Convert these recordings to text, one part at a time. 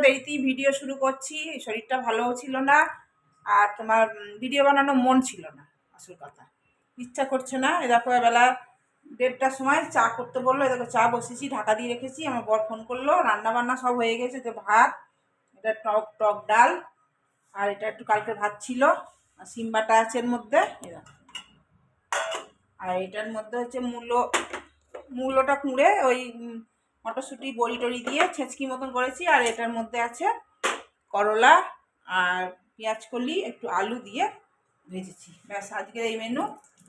দেরিতেই video শুরু করছি, শরীরটা ভালোও ছিল না, আর তোমার ভিডিও বানানোর মন ছিল না। আসল কথা ইচ্ছা করছে না। এ দেখো বেলা 1:30টার সময় চা করতে বললো, এ দেখো চা বসেছি, ঢাকা দিয়ে রেখেছি। আমার বর ফোন করলো, রান্না বান্না সব হয়ে গেছে। তো ভাত, এটা টক ডাল, আর এটা একটু কালকের ভাত ছিল, আর সিম বাটা আছে এর মধ্যে, আর এটার মধ্যে হচ্ছে মূলোটা কুঁড়ে ওই মটরশুঁটি বড়ি টড়ি দিয়ে ছেঁচকি মতন করেছি। আর এটার মধ্যে আছে করলা আর পেঁয়াজ কলি, একটু আলু দিয়ে ভেজেছি। ব্যাস আজকের এই মেনু।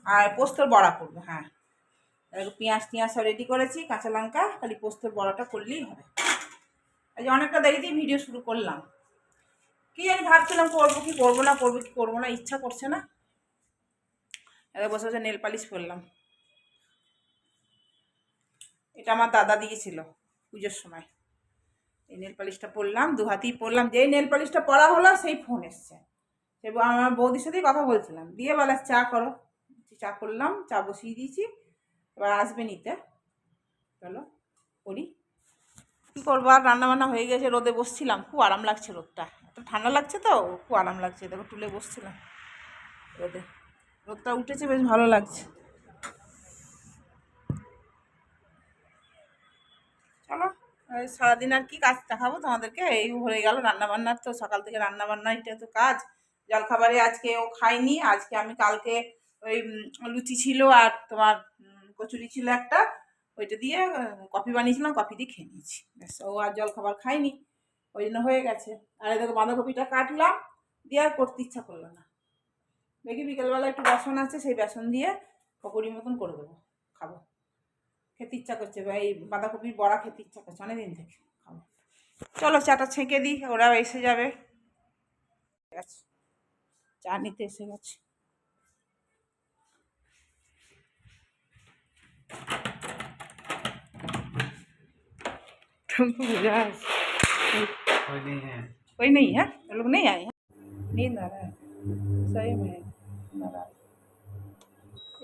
আর পোস্তর বড়া করবো। হ্যাঁ, পেঁয়াজ সব রেডি করেছি, কাঁচা লঙ্কা, খালি পোস্তর বড়াটা করলেই হবে। আজ অনেকটা দেরিতেই ভিডিও শুরু করলাম। কি জানি ভাবছিলাম করবো কি করবো না, ইচ্ছা করছে না। এবার বসে বসে নেল পালিশ করলাম। এটা আমার দাদা দিয়েছিল পুজোর সময়। এই নেল পালিশটা পরলাম, দু হাতেই পরলাম। যেই নেল পালিশটা পরা হলো সেই ফোন এসছে। সে আমার বৌদির সাথেই কথা বলছিলাম, দিয়ে বলে চা করো। চা করলাম, চা বসিয়ে দিয়েছি, এবার আসবে নিতে। চলো করি। কী করবো, আর রান্নাবান্না হয়ে গেছে। রোদে বসছিলাম, খুব আরাম লাগছে রোদটা, একটু ঠান্ডা লাগছে তো, খুব আরাম লাগছে। দেখো টুলে বসছিলাম রোদে, রোদটা উঠেছে, বেশ ভালো লাগছে। চলো সারাদিন আর কি কাজ দেখাবো তোমাদেরকে। এই হয়ে গেল রান্নাবান্নার, তো সকাল থেকে রান্নাবান্না, এটা তো কাজ। জলখাবারে আজকে ও খায়নি। আজকে আমি কালকে ওই লুচি ছিল আর তোমার কচুরি ছিল একটা, ওইটা দিয়ে কফি বানিয়েছিলাম, কফি দিয়ে খেয়ে নিয়েছি। ব্যাস, ও আর জলখাবার খায়নি, ওই জন্য হয়ে গেছে। আর এদিকে বাঁধাকপিটা কাটলাম, দিয়ে আর করতে ইচ্ছা করলো না। দেখি বিকেলবেলা একটু বেসন আছে, সেই বেসন দিয়ে পকোড়ির মতন করে দেবো, খাবো। খেতে ইচ্ছা করছে, এই বাঁধাকপির বড়া খেতে ইচ্ছা করছে অনেকদিন থেকে, খাবো। চলো চাটা ছেঁকে দিই, ওরাও এসে যাবে। চা নিতে এসে গেছে। तुमको बुझा कोई नहीं है, लोग नहीं आए हैं। नींद आ रहा है सही में,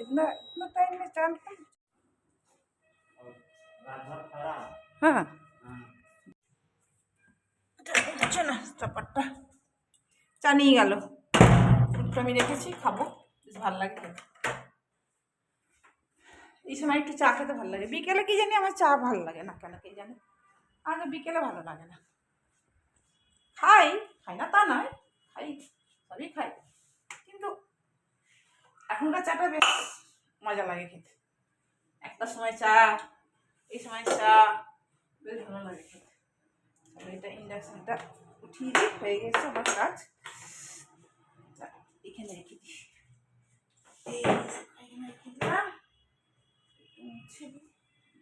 इतना इतना टाइम में चलता। हाँ না চাপারটা চা নিয়ে গেল, একটু আমি রেখেছি, খাবো, বেশ ভালো লাগে খেতে। এই সময় একটু চা খেতে ভালো লাগে। বিকেলে কি জানি আমার চা ভালো লাগে না কেন, কে জানে, আগে বিকেলে ভালো লাগে না। খাই না তা নয়, খাই, সবই খাই, কিন্তু এখনকার চাটা বেশ মজা লাগে খেতে। একটা সময় চা, এই সময় চা, বেশ ভালো লাগে খেতে। এটা ইন্ডাকশনটা উঠিয়ে দিই, হয়ে গেছে আমার কাজ। এখানে রেখে দিই,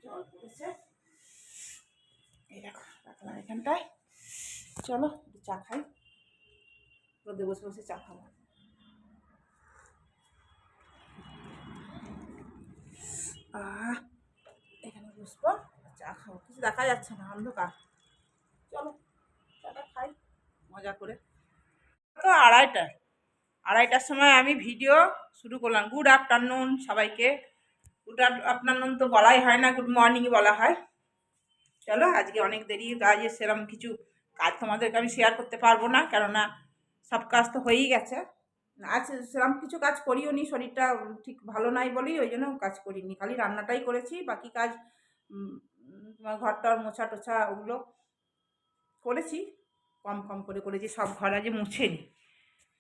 জল পড়েছে, এই দেখো রাখলাম এখানটায়। চলো চা খাই, রোদে বসে বসে চা খাবো। এখানে বসবো, চা খাবো, কিছু দেখা যাচ্ছে না, অন্ধকার। চলো চাটা খাই মজা করে। তো আড়াইটার সময় আমি ভিডিও শুরু করলাম। গুড আফটারনুন সবাইকে। গুড আফটারনুন তো বলাই হয় না, গুড মর্নিংই বলা হয়। চলো আজকে অনেক দেরি কাজে, সেরকম কিছু কাজ তোমাদেরকে আমি শেয়ার করতে পারবো না, কেননা সব কাজ তো হয়েই গেছে। আজ সেরকম কিছু কাজ করিও নি, শরীরটা ঠিক ভালো নাই বলেই ওই জন্য কাজ করিনি, খালি রান্নাটাই করেছি। বাকি কাজ তোমার ঘরটার মোছা টোছা ওগুলো করেছি, কম কম করে করেছি। সব ঘর আজ মুছেনি,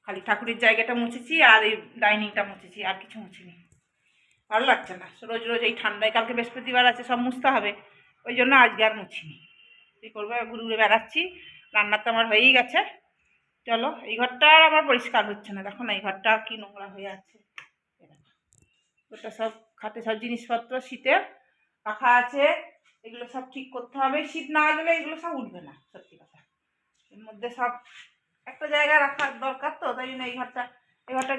খালি ঠাকুরের জায়গাটা মুছেছি আর এই ডাইনিংটা মুছেছি, আর কিছু মুছিনি। ভালো লাগছে না রোজ রোজ এই ঠান্ডায়, কালকে বৃহস্পতিবার আছে, সব মুছতে হবে, ওই জন্য আজকে আর মুছিনি। কী করবো, ঘুরে ঘুরে বেড়াচ্ছি। রান্না তো আমার হয়েই গেছে। চলো, এই ঘরটা আর আমার পরিষ্কার হচ্ছে না, দেখো না এই ঘরটা কি নোংরা হয়ে আছে। ওটা সব খাটে সব জিনিসপত্র শীতের রাখা আছে, এগুলো সব ঠিক করতে হবে। শীত না গেলে এগুলো সব উঠবে না, সত্যি কথা। এর মধ্যে সব একটা জায়গায় রাখার দরকার, তো তাই জন্য এই ঘরটা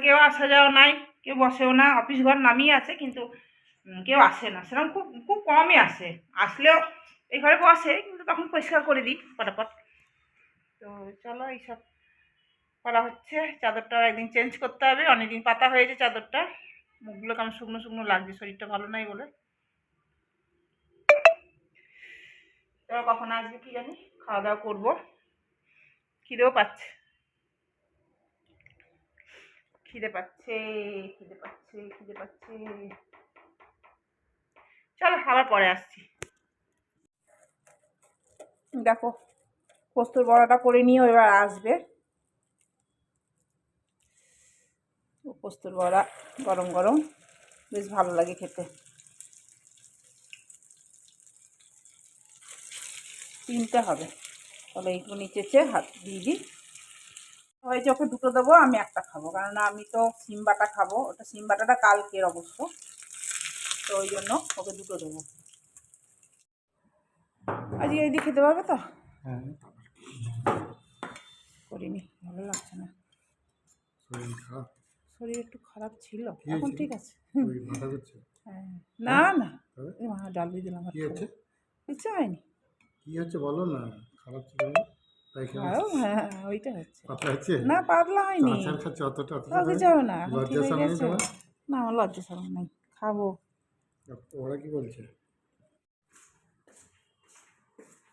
কেউ আসা যাওয়া নাই, কেউ বসেও না। অফিস ঘর নামিয়ে আছে, কিন্তু কেউ আসে না, সেরকম খুব খুব কমই আসে। আসলেও এই ঘরে বসে, কিন্তু তখন পরিষ্কার করে দিই পটাপট। তো চলো এইসব করা হচ্ছে। চাদরটা একদিন চেঞ্জ করতে হবে, অনেকদিন পাতা হয়েছে চাদরটা, মুখগুলো কেমন শুকনো শুকনো লাগছে, শরীরটা ভালো নাই বলে। এবার কখন আসবে কি জানি, খাওয়া দাওয়া করবো। খিদেও পাচ্ছে, খিদে পাচ্ছে, খিদে পাচ্ছে, খিদে পাচ্ছে। চলো আবার পরে আসছি। দেখো পোস্তর বড়াটা করে নিয়ে এবার আসবে। পোস্তর বড়া গরম গরম বেশ ভালো লাগে খেতে। 3টে হবে, তাহলে এইটুকু নিচেছে হাত দিয়ে দিই। হয়েছে, ওকে 2টো দেবো, আমি 1টা খাবো, কারণ আমি তো সিম বাটা খাবো। ওটা সিম বাটাটা কালকের অবশ্য, তো ওই জন্য ওকে 2টো দেবো। আজকে এই দিয়ে খেতে পারবে তো? হ্যাঁ, করিনি, ভালো লাগছে না, শরীর খারাপ, শরীর একটু খারাপ ছিল, এখন ঠিক আছে। হ্যাঁ, না না ডাল দিয়ে দিলাম। কি হচ্ছে? কিছু হয়নি। কি হচ্ছে বলো না, খারাপ ছিল হ্যাঁ ওইটা হচ্ছে। পাতলা হচ্ছে না পাতলা হয়নি, আচার খাচ্ছে অতটা কিছু হবে না, এখন ঠিক হয়ে গেছে। তোমার? না আমার লজ্জা শরম নেই, খাবো। ওরা কি বলছে?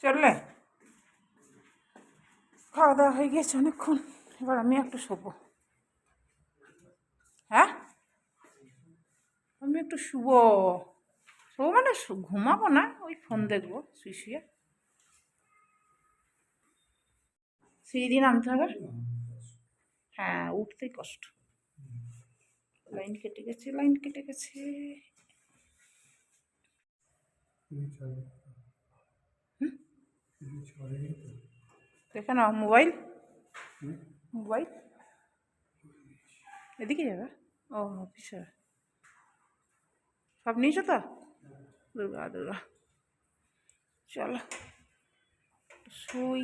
চললে খাওয়া দাওয়া হয়ে গেছে অনেকক্ষণ, এবার আমি একটু শোবো। হ্যাঁ আমি একটু শুবো, শোবো মানে ঘুমাবো না, ওই ফোন দেখবো শুয়ে শুয়ে। সেই দিন আনতে হবে। হ্যাঁ উঠতেই কষ্ট। লাইন কেটে গেছে, লাইন কেটে গেছে। দেখে নাও মোবাইল, মোবাইল এদিকে যাবে। ও অফিসে সব নিয়েছো তো? দুর্গা দুর্গা, চলো শুই,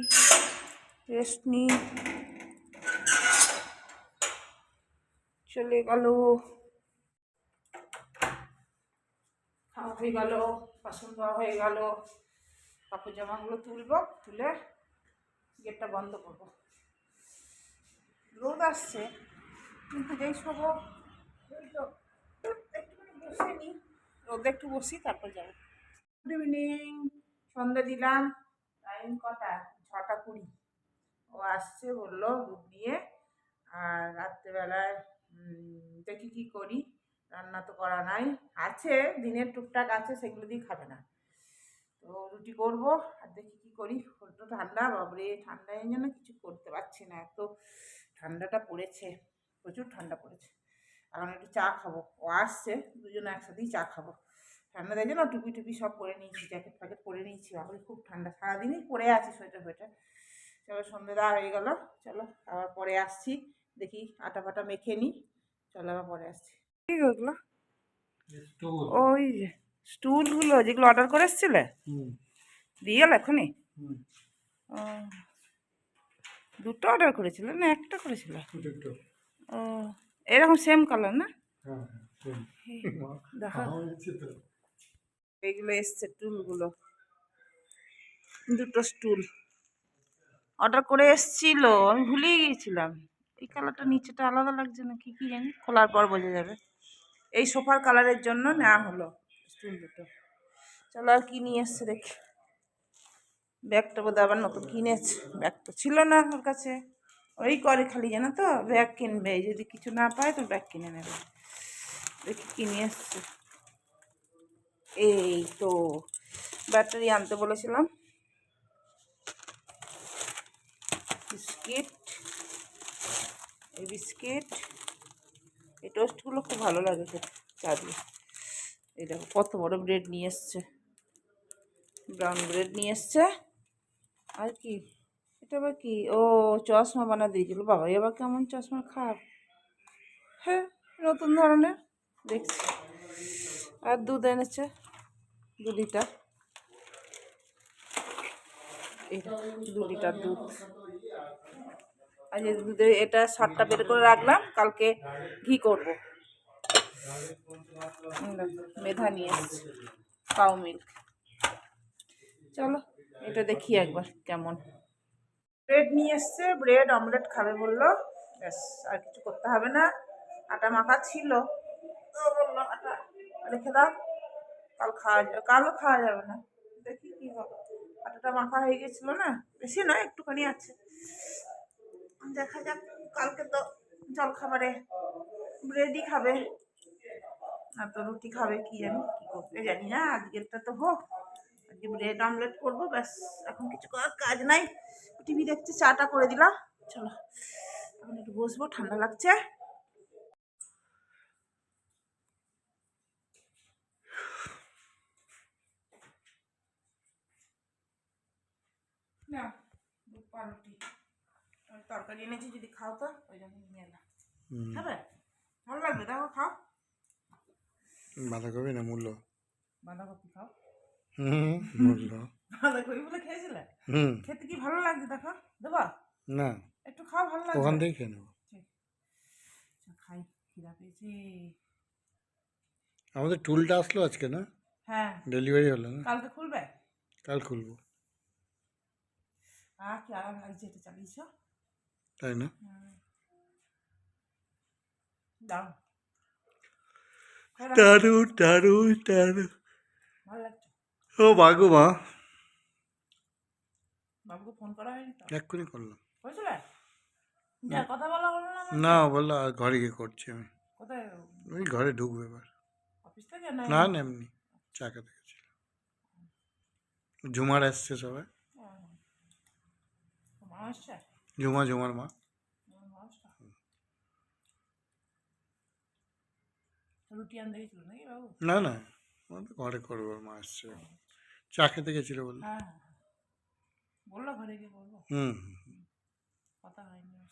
রেস্ট নিই। চলে গেল, খাওয়া হয়ে গেল, বাসন ধোয়া হয়ে গেল, কাপড় জামাগুলো তুলবো, তুলে গেটটা বন্ধ করবো। রোদ আসছে কিন্তু যেই শোবো একটুখানি বসে নিই, রোদে একটু বসি তারপর যাবো। গুড ইভিনিং, সন্ধ্যা দিলাম। টাইম কটা? 6টা 20। ও আসছে, বললো দুধ দিয়ে। আর রাত্রেবেলায় দেখি কি করি, রান্না তো করা নাই, আছে দিনের টুকটাক আছে, সেগুলো দিয়ে খাবে না, তো রুটি করবো। আর দেখি কি করি, তো ঠান্ডা, বাবরে ঠান্ডায় যেন কিছু করতে পারছি না, এত ঠান্ডাটা পড়েছে, প্রচুর ঠান্ডা পড়েছে। এখন একটু চা খাবো, ও আসছে, দুজনে একসাথেই চা খাবো। ঠান্ডা দেখে না, টুপি টুপি সব পরে নিয়েছি, জ্যাকেট ফ্যাকেট পরে নিয়েছি, বাবরে খুব ঠান্ডা, সারাদিনই পরে আছি সোয়েটার ফোয়েটার। চলো সন্ধ্যে দেওয়া হয়ে গেল, চলো আবার পরে আসছি, দেখি আটা ফাটা মেখে নিই, চলো আবার পরে আসছি। ঠিক ওগুলো ওই যে স্টুলগুলো যেগুলো অর্ডার করে এসেছিলে, দিয়ে গেল এখনই? ও 2টো অর্ডার করেছিল না 1টা করেছিল? ও এরকম সেম কালার না? দেখো এইগুলো এসছে টুলগুলো, 2টো স্টুল অর্ডার করে এসছিল, আমি ভুলেই গিয়েছিলাম। এই কালারটা নিচেটা আলাদা লাগছে না, কি জানি, খোলার পর বোঝা যাবে। এই সোফার কালারের জন্য নেওয়া হলো স্টুল 2টো। চলো আর কি নিয়ে এসছে দেখি। ব্যাগটা বোধহয় আবার নতুন কিনেছে, ব্যাগ তো ছিল না ওর কাছে, ওই করে খালি জানো তো, ব্যাগ কিনবে, যদি কিছু না পায় তো ব্যাগ কিনে নেবে। দেখি কি নিয়ে এসছে। এই তো ব্যাটারি আনতে বলেছিলাম, বিস্কিট, এই বিস্কিট, এই টোস্টগুলো খুব ভালো লাগে খেতে চা দিয়ে। এই দেখো কত বড় ব্রেড নিয়ে এসছে, ব্রাউন ব্রেড নিয়ে এসছে। আর কি এটা আবার কি? ও চশমা বানা দিয়েছিল, বাবা এবার কেমন চশমা খারাপ। হ্যাঁ নতুন ধরনের দেখছি। আর দুধ এনেছে 2 লিটার, এই 2 লিটার দুধ। আজ দুধে এটা 7টা বের করে রাখলাম, কালকে ঘি করবো। মেধা নিয়ে এসছে কাউ মিল্ক। চলো এটা দেখি একবার কেমন। ব্রেড নিয়ে এসছে, ব্রেড অমলেট খাবে বললো, ব্যাস আর কিছু করতে হবে না। আটা মাখা ছিল, তো বললো আটা রেখে দাও, কাল খাওয়া যাবে, কালও খাওয়া যাবে না, দেখি কি হবে। আটাটা মাখা হয়ে গেছিলো না, বেশি নয় একটুখানি আছে, দেখা যাক, কালকে তো জল খাবারে ব্রেডই খাবে, না তো রুটি খাবে, কি জানি কি করবে জানি না। আজকেরটা তো হোক, আজকে ব্রেড অমলেট করবো ব্যাস। এখন কিছু করার কাজ নাই, টিভি দেখতে চাটা করে দিলাম। চলো এখন একটু বসবো, ঠান্ডা লাগছে। না পাউরুটি তরকারি এনেছি, যদি খাও তো ওই জন্য নিয়ে এলাম। খাবে? ভালো লাগবে, দেখো খাও। বাঁধাকপি না মূল্য? বাঁধাকপি খাও। মূল্য। বাঁধাকপি বলে খেয়েছিলে? খেতে কি ভালো লাগছে দেখো, দেবা না, একটু খাও, ভালো লাগবে। ওখান থেকে খেয়ে নেবো। খাই, খিদা পেয়েছি। আমাদের টুলটা আসলো আজকে না? হ্যাঁ, ডেলিভারি হলো না? কালকে খুলবে। কাল খুলবো। কি আরাম লাগছে এটা চালিয়েছ। তাই না? দাও, দারুণ দারুণ দারুণ। ভালো লাগছে। ও বাগো মা, বাবুকে ফোন করা হয়নি তো? এক্ষুনি করলাম। হয়েছিল? যা কথা বলা হলো না আমার। না বললো ঘরে গিয়ে করছি আমি। কোথায়? ওই ঘরে ঢুকবে এবার। অফিস থেকে না? না না এমনি চা খেতে গেছিল। ঝুমার এসছে সবাই। মা আসছে? ঝুমার মা। রুটি আনতে গেছিল নাকি বাবু? না না, আমাদের ঘরে করবো, ওর মা এসছে। চা খেতে গেছিল বললো। হ্যাঁ, বললো ঘরে গিয়ে করবো, হুম। কথা হয়নি ওর